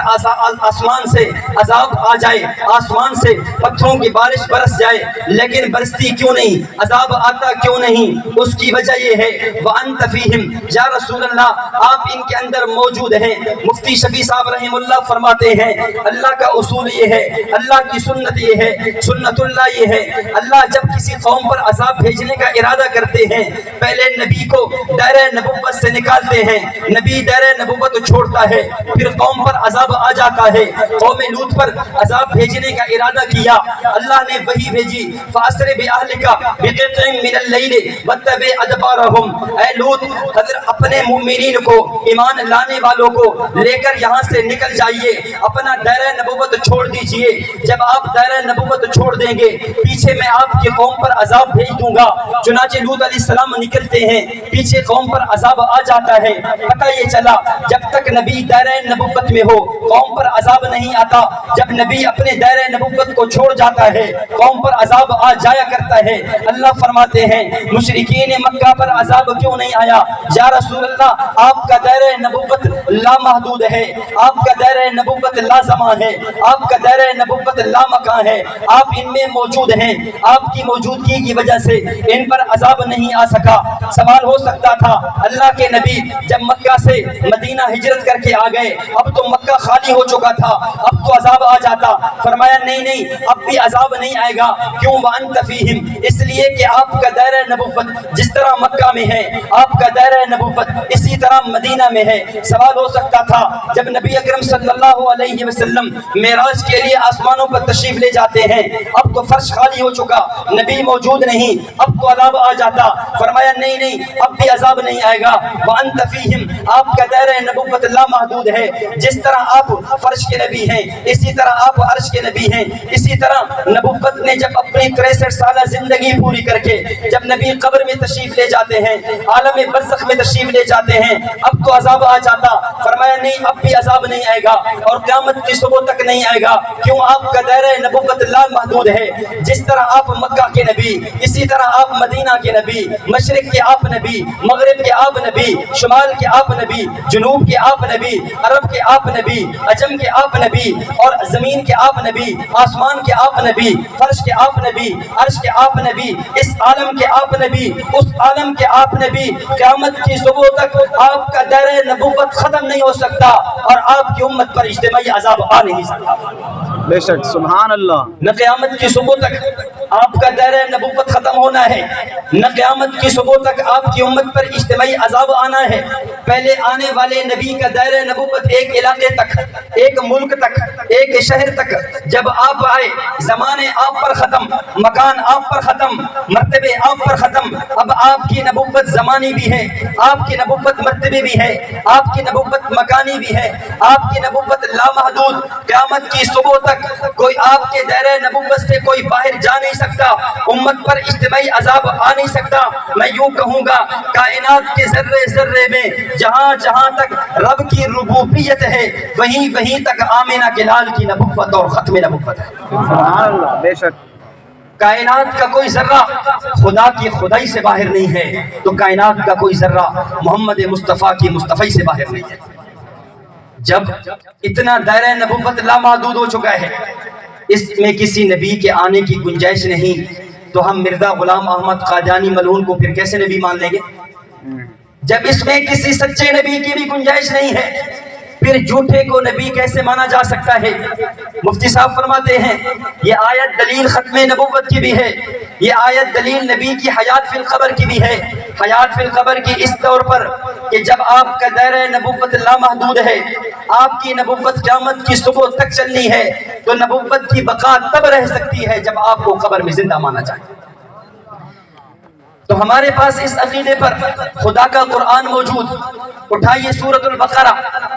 آسمان سے عذاب آ جائے، آسمان سے پتھروں کی بارش برس جائے، لیکن برستی کیوں نہیں، عذاب آتا کیوں نہیں؟ اس کی وجہ یہ ہے وَأَنْتَ فِيهِمْ، یا رسول اللہ آپ ان کے اندر موجود ہیں۔ مفتی شفیع صاحب رحم اللہ فرماتے ہیں اللہ کا اصول یہ ہے، اللہ کی سنت یہ ہے، سنت اللہ یہ ہے، اللہ جب کسی قوم پر عذاب بھیجنے کا ارادہ کرتے ہیں پہلے نبی کو دائرہ نبوت سے نکالتے ہیں، نبی دائرہ نبوت چھوڑتا ہے، پھر قوم پر عذاب آ جاتا ہے۔ قوم لوط پر عذاب بھیجنے کا ارادہ کیا، اللہ نے وحی بھیجی فَأَسْرِ بِأَهْلِكَ بِقِطْعٍ مِّنَ اللَّيْلِ وَاتَّبِعْ أَدْبَارَهُمْ، اے لوط اپنے مومنین کو، ایمان لانے والوں کو لے کر یہاں سے نکل جائیے، اپنا دائرہ نبوت چھوڑ دیجئے۔ جب آپ دائرہ نبوت چھوڑ دیں گے پیچھے میں آپ کی قوم پر عذاب بھیج دوں گا۔ چنانچہ لوط علیہ السلام نکلتے ہیں، پیچھے قوم پر عذاب آ جاتا ہے۔ پتہ یہ چلا جب تک نبی دائرہ نبوت میں ہو قوم پر عذاب نہیں آتا، جب نبی اپنے دائرہ نبوت کو چھوڑ جاتا ہے قوم پر عذاب آ جایا کرتا ہے۔ اللہ فرماتے ہیں مشرکین مکہ پر عذاب کیوں نہیں آیا؟ یا رسول اللہ آپ کا دائرہ نبوت لامحدود ہے، آپ کا دائرہ نبوت لازمان ہے، آپ کا دائرہ نبوت لامکان ہے، آپ ان میں موجود ہیں، آپ کی موجودگی کی وجہ سے ان پر عذاب نہیں آ سکا۔ سوال ہو سکتا تھا اللہ کے نبی جب مکہ سے مدینہ ہجرت کر کے آ گئے، اب تو مکہ خالی ہو چکا تھا، اب تو عذاب آ جاتا۔ فرمایا نہیں اب بھی عذاب نہیں آئے گا۔ کیوں؟ وَأَنْتَ فِيهِمْ، اس لیے کہ آپ کا دائرہ نبوت جس طرح مکہ میں ہے آپ کا دائرہ نبوت اسی طرح مدینہ میں ہے۔ سوال ہو سکتا تھا جب نبی اکرم صلی اللہ علیہ وسلم معراج کے لیے آسمانوں پر تشریف لے جاتے ہیں، اب تو فرش خالی ہو چکا، نبی موجود نہیں، اب تو عذاب آ جاتا۔ فرمایا نہیں اب بھی عذاب نہیں آئے گا۔ وَأَنْتَ فِيهِمْ، آپ کا دائرہ نبوت لامحدود ہے، جس طرح آپ فرش کے نبی ہیں اسی طرح آپ عرش کے نبی ہیں۔ اسی طرح نبوت نے جب اپنی 63 سالہ زندگی پوری کر کے جب نبی قبر میں تشریف لے جاتے ہیں، عالم برزخ میں تشریف لے جاتے ہیں، اب تو عذاب آ جاتا۔ فرمایا نہیں اب بھی عذاب نہیں آئے گا اور قیامت کی صبح تک نہیں آئے گا۔ کیوں؟ آپ کا دائرہ نبوت لامحدود ہے، جس طرح آپ مکہ کے نبی اسی طرح آپ مدینہ کے نبی، مشرق کے آپ نبی، مغرب کے آپ نبی، شمال کے آپ نبی، جنوب کے آپ نبی، عرب کے آپ نبی، عجم کے آپ نبی، اور زمین کے آپ نبی، آسمان کے آپ نبی، فرش کے آپ نبی، عرش کے آپ نبی، اس عالم کے آپ نبی، اس عالم کے آپ نبی۔ قیامت کی صبح تک آپ کا دائرہ نبوت ختم نہیں ہو سکتا اور آپ کی امت پر اجتماعی عذاب آ نہیں سکتا۔ بے شک، سبحان اللہ۔ نہ قیامت کی صبح تک آپ کا دائرہ نبوت ختم ہونا ہے، نہ قیامت کی صبح تک آپ کی امت پر اجتماعی عذاب آنا ہے۔ پہلے آنے والے نبی کا دائرہ نبوت ایک علاقے تک، ایک ملک تک، ایک شہر تک، جب آپ آئے زمانے آپ پر ختم، مکان آپ پر ختم، مرتبے آپ پر ختم۔ اب آپ کی نبوت زمانی بھی ہے، آپ کی نبوت مرتبے بھی ہے، آپ کی نبوت مکانی بھی ہے، آپ کی نبوت لامحدود۔ قیامت کی صبح تک کوئی آپ کے دائرہ نبوت سے کوئی باہر جا نہیں سکتا، امت پر اجتماعی عذاب آ نہیں سکتا۔ میں یوں کہوں گا کائنات کے ذرے ذرے میں جہاں جہاں تک رب کی ربوبیت ہے وہیں تک آمینہ کے لال کی نبوت اور ختم نبوت ہے۔ سبحان اللہ، بے شک۔ کائنات کا کوئی ذرہ خدا کی خدائی سے باہر نہیں ہے تو کائنات کا کوئی ذرہ محمد مصطفیٰ کی مصطفی سے باہر نہیں ہے۔ جب اتنا دائرہ نبوت لامحدود ہو چکا ہے، اس میں کسی نبی کے آنے کی گنجائش نہیں، تو ہم مرزا غلام احمد قادیانی ملعون کو پھر کیسے نبی مان لیں گے؟ جب اس میں کسی سچے نبی کی بھی گنجائش نہیں ہے، پھر جھوٹے کو نبی کیسے مانا جا سکتا ہے؟ مفتی صاحب فرماتے ہیں یہ آیت دلیل ختم نبوت کی بھی ہے، یہ آیت دلیل نبی کی حیات فی القبر کی بھی ہے۔ حیات فی القبر کی اس طور پر کہ جب آپ کا دائرہ نبوت لامحدود ہے، آپ کی نبوت قیامت کی صبح تک چلنی ہے، تو نبوت کی بقا تب رہ سکتی ہے جب آپ کو قبر میں زندہ مانا جائے۔ تو ہمارے پاس اس عقیدے پر خدا کا قرآن موجود۔ اٹھائیے سورۃ البقرہ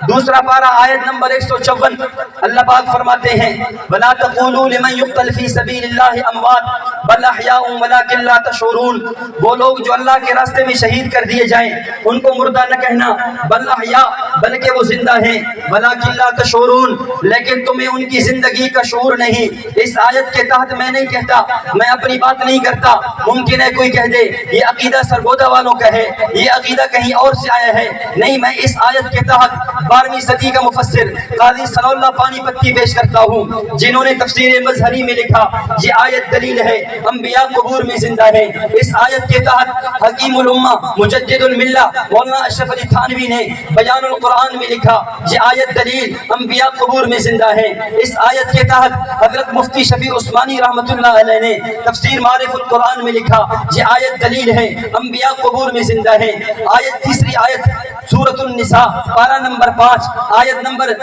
دوسرا پارہ آیت نمبر 154، اللہ پاک فرماتے ہیں وَلَا تَقُولُوا لِمَنْ يُقْتَلْ فِي سَبِيلِ اللَّهِ أَمْوَاتٌ بل احیاء ولکن لا تشعرون، وہ لوگ جو اللہ کے راستے میں شہید کر دیے جائیں ان کو مردہ نہ کہنا، بل احیاء بلکہ وہ زندہ ہیں، ولکن لا تشعرون لیکن تمہیں ان کی زندگی کا شعور نہیں۔ اس آیت کے تحت میں نہیں کہتا، میں اپنی بات نہیں کرتا، ممکن ہے کوئی کہہ دے یہ عقیدہ سرگودا والوں کا ہے، یہ عقیدہ کہیں اور سے آیا ہے، نہیں، میں اس آیت کے تحت 12ویں صدی کا مفسر قاضی ثناء اللہ پانی پتی پیش کرتا ہوں، جنہوں نے تفسیر مظہری میں لکھا یہ آیت دلیل ہے انبیاء قبور میں زندہ ہیں۔ اس آیت کے تحت حکیم الامہ مجدد الملہ مولانا اشرف علی تھانوی نے بیان القرآن میں لکھا یہ آیت دلیل انبیاء قبور میں زندہ ہیں۔ اس آیت کے تحت حضرت مفتی شفیع عثمانی رحمۃ اللہ علیہ نے تفسیر معرف القرآن میں لکھا یہ آیت دلیل ہے انبیاء قبور میں زندہ ہیں۔ آیت تیسری آیت سورۃ النساء پارہ نمبر 5 آیت نمبر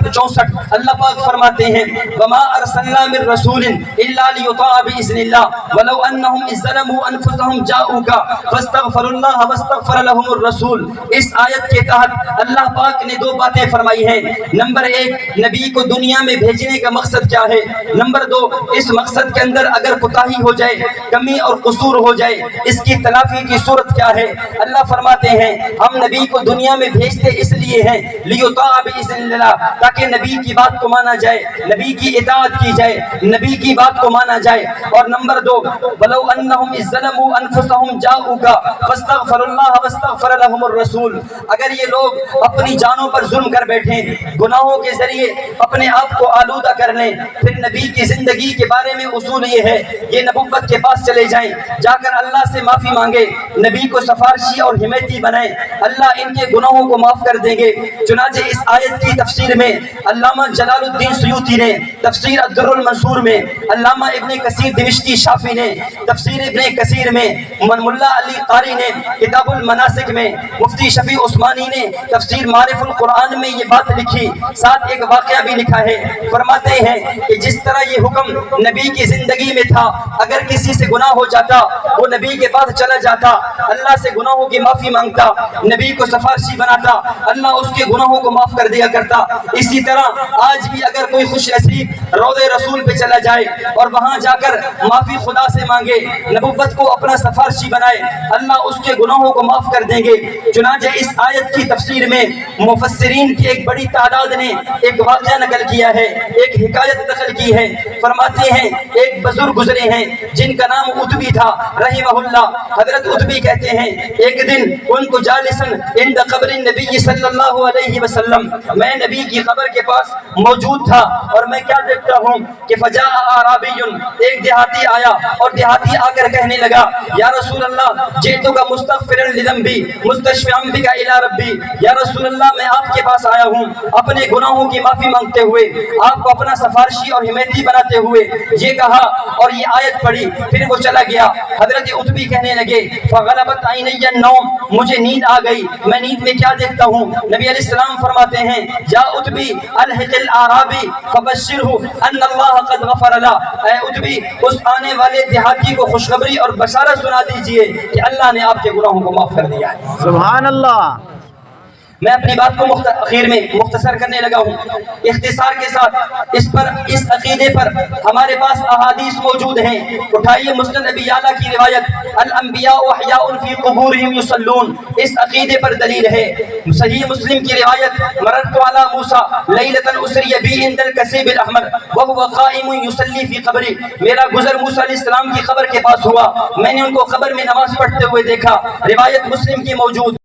64 اللہ پاک فرماتے ہیں وما ارسلنا من رسول الا لیطاع باذن اللہ ولو انہم اذ ظلموا انفسهم جاءوک فاستغفروا اللہ واستغفر لهم الرسول۔ اس آیت کے تحت اللہ پاک نے دو باتیں فرمائی ہیں، نمبر 1 نبی کو دنیا میں بھیجنے کا مقصد کیا ہے، نمبر 2 اس مقصد کے اندر اگر کوتاہی ہو جائے، کمی اور قصور ہو جائے، اس کی تلافی کی صورت کیا ہے۔ اللہ فرماتے ہیں ہم نبی کو دنیا میں بھیجتے اس لیے ہیں لیطاع باذن اللہ، تاکہ نبی کی بات کو مانا جائے، نبی کی اطاعت کی جائے، نبی کی بات کو مانا جائے، اور نمبر 2 ولو انہم اذ ظلموا انفسهم جاءوک فاستغفروا اللہ واستغفر لهم الرسول، اگر یہ لوگ اپنی جانوں پر ظلم کر بیٹھیں، گناہوں کے ذریعے اپنے آپ کو آلودہ کر لیں، پھر نبی کی زندگی کے بارے میں اصول یہ ہے یہ نبوت کے پاس چلے جائیں، جا کر اللہ سے معافی مانگے، نبی کو سفارشی اور حمایتی بنائیں، اللہ ان کے گناہوں کو معاف کر دیں گے۔ چنانچہ اس آیت کی تفسیر میں علامہ جلال الدین سیوطی نے تفسیر الدر المنصور میں، علامہ ابن کثیر دمشقی شافی نے تفسیر ابن کثیر میں، ملا علی قاری نے کتاب المناسک میں، مفتی شفیع عثمانی نے تفسیر معرف القرآن میں یہ بات لکھی، ساتھ ایک واقعہ بھی لکھا ہے۔ فرماتے ہیں کہ جس طرح یہ حکم نبی کی زندگی میں تھا، اگر کسی سے گناہ ہو جاتا وہ نبی کے پاس چلا جاتا، اللہ سے گناہوں کی معافی مانگتا، نبی کو سفارشی بناتا، اللہ اس کے گناہوں کو معاف کر دیا کرتا۔ اسی طرح آج بھی اگر کوئی خوش نصیب روضہ رسول پہ چلا جائے اور وہاں جا کر معافی خدا سے مانگے، نبوت کو اپنا سفارشی بنائے، اللہ اس کے گناہوں کو معاف کر دیں گے۔ چنانچہ اس آیت کی تفسیر میں مفسرین کی ایک بڑی تعداد نے ایک واقعہ نقل کیا ہے، ایک حکایت نقل کی ہے۔ فرماتے ہیں ایک بزرگ گزرے ہیں جن کا نام اتبی تھا رحمہ اللہ، حضرت اتبی کہتے ہیں ایک دن ان کو جالسن عند قبر النبی صلی اللہ علیہ وسلم، میں نبی کی قبر کے پاس موجود تھا اور میں کیا دیکھتا ہوں کہ فجاء اعرابی، ایک دیہاتی آیا اور دیہاتی آ کر کہنے لگا یا رسول اللہ جئتک مستغفرا لذنبی مستشفعا بک الی ربی، یا رسول اللہ میں آپ کے پاس آیا ہوں اپنے گناہوں کی معافی مانگتے ہوئے، آپ کو اپنا سفارشی اور حمایتی بناتے ہوئے، یہ کہا اور یہ آیت پڑھی، پھر وہ چلا گیا۔ حضرت اتبی کہنے لگے فغلبت عینی النوم، مجھے نیند آ گئی، میں نیند میں کیا دیکھتا ہوں؟ نبی علیہ السلام فرماتے ہیں یا اتبی الحق الاعرابی فبشرہ ان اللہ قد غفر له، اے اتبی اس آنے والے دیہاتی کو خوشخبری اور بشارت سنا دیجئے کہ اللہ نے آپ کے گناہوں کو معاف کر دیا ہے۔ سبحان اللہ۔ میں اپنی بات کو اخیر میں مختصر کرنے لگا ہوں، اختصار کے ساتھ اس عقیدے پر ہمارے پاس احادیث موجود ہیں۔ اٹھائیے مسند ابی یعلا کی روایت الانبیاء احیاء فی قبورہم یصلون، اس عقیدے پر دلیل ہے۔ صحیح مسلم کی روایت مررت علی موسیٰ لیلۃ اسری بی عند الکثیب الاحمر وهو قائم یصلی فی قبری، میرا گزر موسیٰ علیہ السلام کی قبر کے پاس ہوا، میں نے ان کو قبر میں نماز پڑھتے ہوئے دیکھا، روایت مسلم کی موجود۔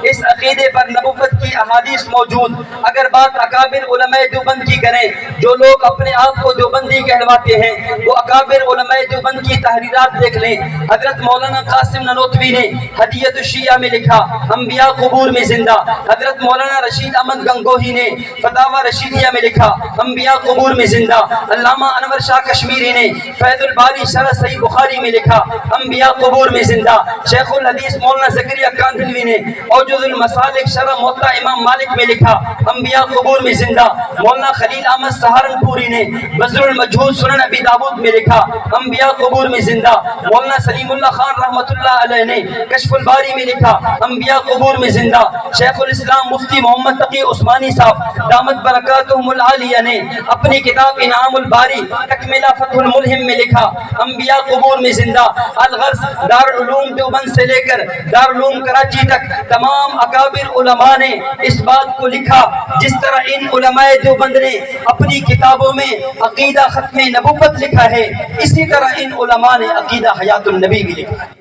اس عقیدے پر نبوت کی احادیث موجود۔ اگر بات اکابر علماء دیوبند کی کریں، جو لوگ اپنے آپ کو دیوبندی کہلواتے ہیں، وہ اکابر علماء دیوبند کی تحریرات دیکھ لیں۔ حضرت مولانا قاسم نانوتوی نے ہدیۃ الشیعہ میں لکھا انبیاء قبور میں زندہ، حضرت مولانا رشید احمد گنگوہی نے فتاوی رشیدیہ میں لکھا انبیاء قبور میں زندہ، علامہ انور شاہ کشمیری نے فیض الباری شرح صحیح بخاری میں لکھا انبیاء قبور میں زندہ، شیخ الحدیث مولانا زکریا کاندھلوی نے اوج موجز المسالک شرح موطا امام مالک میں لکھا انبیاء قبور میں زندہ. مولانا خلیل احمد سہارنپوری نے بذر المجہود سنن ابی داود میں لکھا انبیاء قبور میں زندہ. مولانا سلیم اللہ خان رحمۃ اللہ علیہ نے کشف الباری میں لکھا انبیاء قبور میں زندہ. شیخ الاسلام مفتی محمد تقی عثمانی صاحب دامت برکاتہم العالیہ نے اپنی کتاب انعام الباری تکملہ فتح الملہم میں لکھا انبیاء قبور میں زندہ. الغرض دارالعلوم دیوبند سے لے کر دارالعلوم کراچی تک تمام اکابر علماء نے اس بات کو لکھا جس طرح ان علماء دیوبند نے اپنی کتابوں میں عقیدہ ختم نبوت لکھا ہے, اسی طرح ان علماء نے عقیدہ حیات النبی بھی لکھا ہے.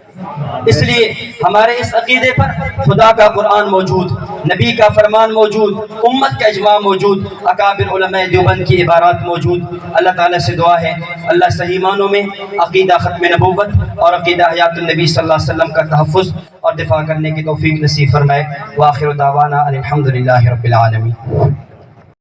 اس لیے ہمارے اس عقیدے پر خدا کا قرآن موجود, نبی کا فرمان موجود, امت کا اجماع موجود, اکابر علماء دیوبند کی عبارات موجود. اللہ تعالیٰ سے دعا ہے اللہ صحیح معنوں میں عقیدہ ختم نبوت اور عقیدہ حیات النبی صلی اللہ علیہ وسلم کا تحفظ اور دفاع کرنے کی توفیق نصیب فرمائے. وآخر دعوانا الحمدللہ رب العالمین.